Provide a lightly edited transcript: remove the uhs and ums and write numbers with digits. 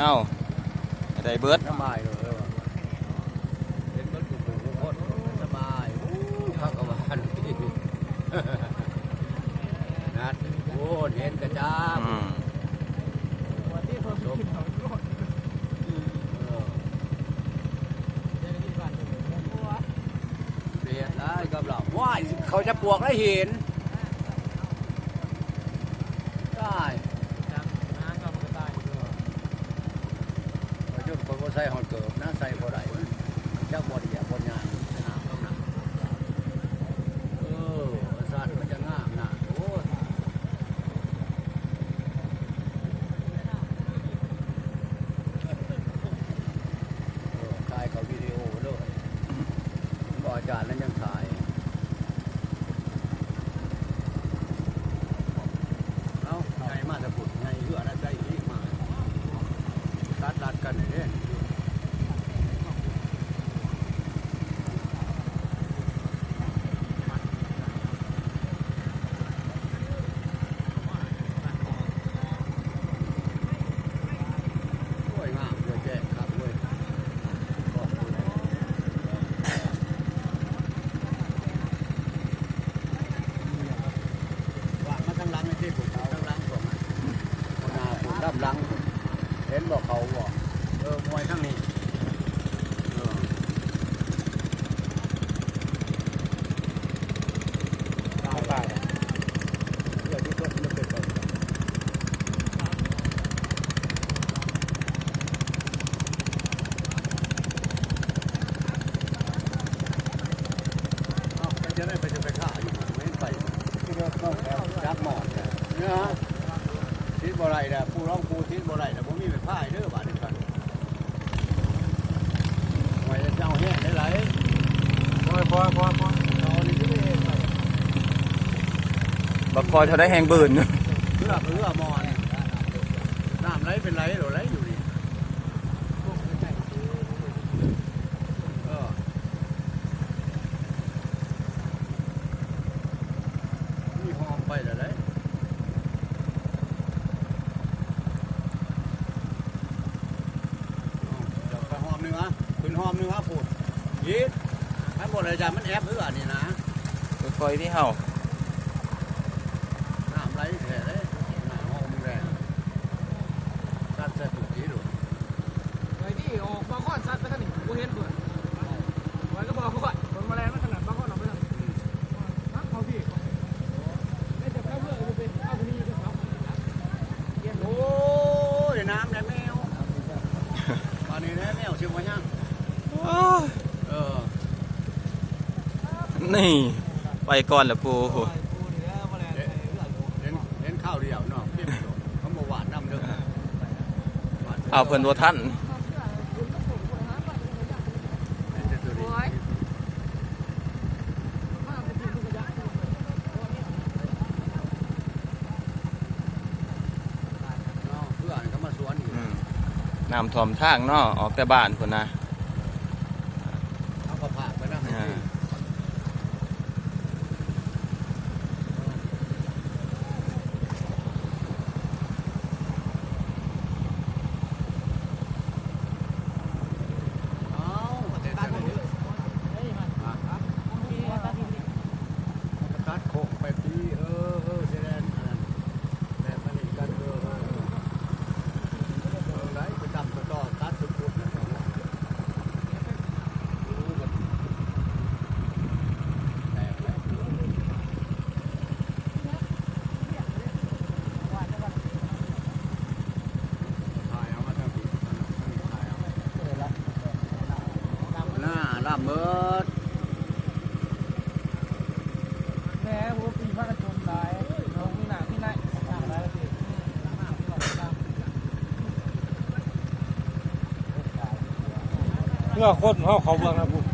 เอาได้เบิร์ดสบายเลยเห็นเบิร์ดทุกคนสบายพักกับบ้านที่นัดโอ้เห็นกระจ้าเปลี่ยนได้กับเราว้ายเขาจะปวกได้เห็นได้จุดคนก็ใส่หอดเกิบนะใส่บ่ได้เจ้าบ่ดีบ่ยางหนาต้องหนักสัตว์มันจะง่ามหนาโอ้ถ่ายเขาวิดีโอเลยบ่อาจารย์นั้นยังถ่ายเอาไงมาจะพูดไงเรื่องอะไรได้อีกมาลัดกันเนี่ยสวยงามเลยแจ๊ครับเลยว่ามาทั้งหลังที่ผมเอาทั้งหลังผมคนนาผมรับหลังเห็นบอกเขาบอกมวยทั้งนี้ตายเรื่องที่ต้นมันเป็นแบบไปจะไปฆ่าอยู่ไม่ไปที่เราต้องจับหมอนเนี่ยทิศบ่ไรเนี่ยผู้ร้องผู้ทิศบ่ไรเนี่ยผมมีไปพ่ายเด้อบาดนี้กันหวยจะเจ้าแห้งได้ไรพอเรานี่ที่ไม่เห็นไป บักคอยเขาได้แหงบืนเพื่อมอนน้ำไหลเป็นไหลหรือไหลอยู่นี่มีหอมไปแล้วไหลไปหอมนึงวะขึ้นหอมนึงวะพูดยีดทั้งหมดเลยจ้ะมันแอบเพื่อนี่นะ บักคอยที่เห่าน้ำไหลแค่เลยน้ำหอมแรงสัตว์จะถูกยีดูไอ้ที่ออกมาข้อนสัตว์ไปทางนี้กูเห็นเบื่อไว้ก็บอกเขาก่อนคนมาแรงไม่ขนาดมาข้อนออกไปทางนักเขาพี่ไม่จะเข้าเพื่อจะเป็นเข้าไปนี่ก็เขาโอ้ยน้ำแน่แมวตอนนี้แน่แมวชิมมายังนี่ไปก่อนละปูเห็นข้าวเดียวเนาะเขาบอกหวานน้ำเด้อเอาเพิ่นตัวท่านน้ำท่วมทางเนาะออกแต่บ้านพุ่นนะเอากระผากไปนะตัดโคกไปปีเจริญแต่มันอีกกันได้ไปจับตัวต่อตัดสุดๆนะลำเบิดแม่หัวปีพระกระจมได้ลงที่หนักที่ไหนหนักได้สิเพื่อคนเขาเมืองนะผม